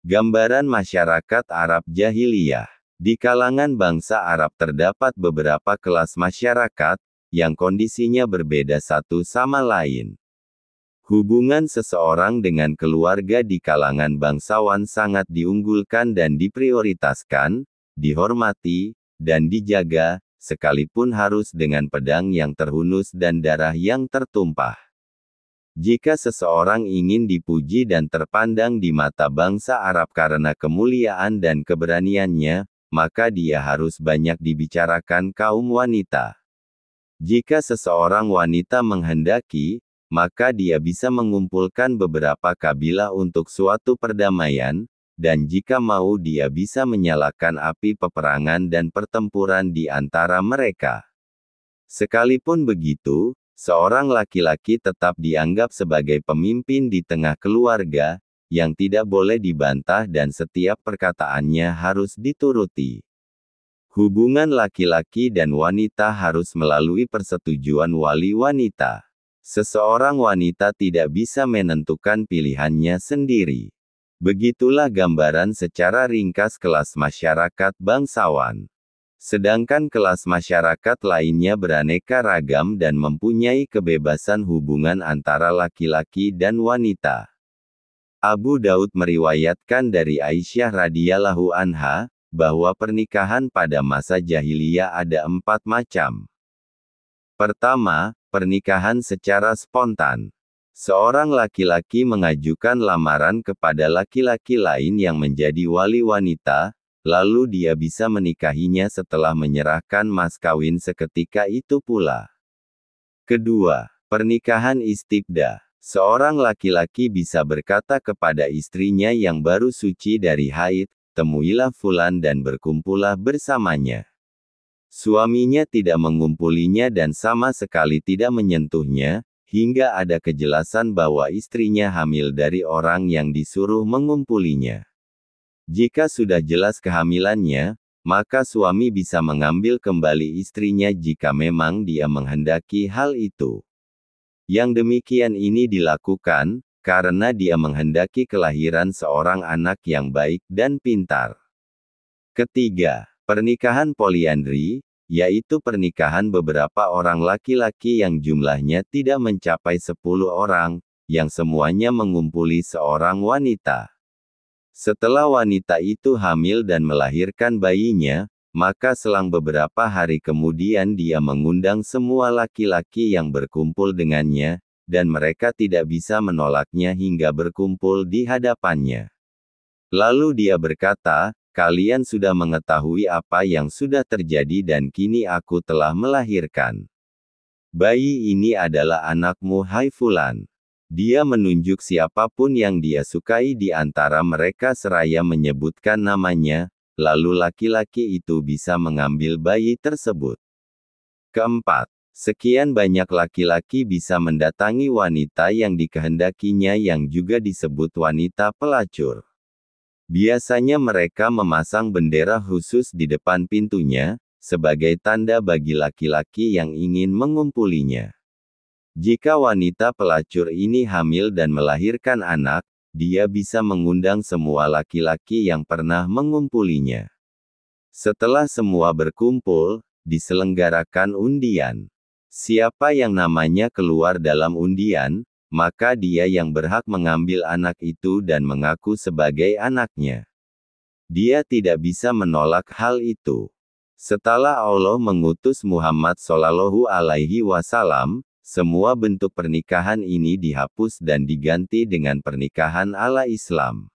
Gambaran masyarakat Arab jahiliyah. Di kalangan bangsa Arab terdapat beberapa kelas masyarakat, yang kondisinya berbeda satu sama lain. Hubungan seseorang dengan keluarga di kalangan bangsawan sangat diunggulkan dan diprioritaskan, dihormati, dan dijaga, sekalipun harus dengan pedang yang terhunus dan darah yang tertumpah. Jika seseorang ingin dipuji dan terpandang di mata bangsa Arab karena kemuliaan dan keberaniannya, maka dia harus banyak dibicarakan kaum wanita. Jika seseorang wanita menghendaki, maka dia bisa mengumpulkan beberapa kabilah untuk suatu perdamaian, dan jika mau dia bisa menyalakan api peperangan dan pertempuran di antara mereka. Sekalipun begitu, seorang laki-laki tetap dianggap sebagai pemimpin di tengah keluarga, yang tidak boleh dibantah dan setiap perkataannya harus dituruti. Hubungan laki-laki dan wanita harus melalui persetujuan wali wanita. Seseorang wanita tidak bisa menentukan pilihannya sendiri. Begitulah gambaran secara ringkas kelas masyarakat bangsawan. Sedangkan kelas masyarakat lainnya beraneka ragam dan mempunyai kebebasan hubungan antara laki-laki dan wanita. Abu Daud meriwayatkan dari Aisyah radhiyallahu anha, bahwa pernikahan pada masa jahiliyah ada 4 macam. Pertama, pernikahan secara spontan. Seorang laki-laki mengajukan lamaran kepada laki-laki lain yang menjadi wali wanita, lalu dia bisa menikahinya setelah menyerahkan mas kawin seketika itu pula. Kedua, pernikahan istibdah. Seorang laki-laki bisa berkata kepada istrinya yang baru suci dari haid, temuilah fulan dan berkumpullah bersamanya. Suaminya tidak mengumpulinya dan sama sekali tidak menyentuhnya, hingga ada kejelasan bahwa istrinya hamil dari orang yang disuruh mengumpulinya. Jika sudah jelas kehamilannya, maka suami bisa mengambil kembali istrinya jika memang dia menghendaki hal itu. Yang demikian ini dilakukan, karena dia menghendaki kelahiran seorang anak yang baik dan pintar. Ketiga, pernikahan poliandri, yaitu pernikahan beberapa orang laki-laki yang jumlahnya tidak mencapai 10 orang, yang semuanya mengumpuli seorang wanita. Setelah wanita itu hamil dan melahirkan bayinya, maka selang beberapa hari kemudian dia mengundang semua laki-laki yang berkumpul dengannya, dan mereka tidak bisa menolaknya hingga berkumpul di hadapannya. Lalu dia berkata, kalian sudah mengetahui apa yang sudah terjadi dan kini aku telah melahirkan. Bayi ini adalah anakmu hai fulan. Dia menunjuk siapapun yang dia sukai di antara mereka seraya menyebutkan namanya, lalu laki-laki itu bisa mengambil bayi tersebut. Keempat, sekian banyak laki-laki bisa mendatangi wanita yang dikehendakinya yang juga disebut wanita pelacur. Biasanya mereka memasang bendera khusus di depan pintunya, sebagai tanda bagi laki-laki yang ingin mengumpulinya. Jika wanita pelacur ini hamil dan melahirkan anak, dia bisa mengundang semua laki-laki yang pernah mengumpulinya. Setelah semua berkumpul, diselenggarakan undian. Siapa yang namanya keluar dalam undian, maka dia yang berhak mengambil anak itu dan mengaku sebagai anaknya. Dia tidak bisa menolak hal itu. Setelah Allah mengutus Muhammad Shallallahu Alaihi Wasallam, semua bentuk pernikahan ini dihapus dan diganti dengan pernikahan ala Islam.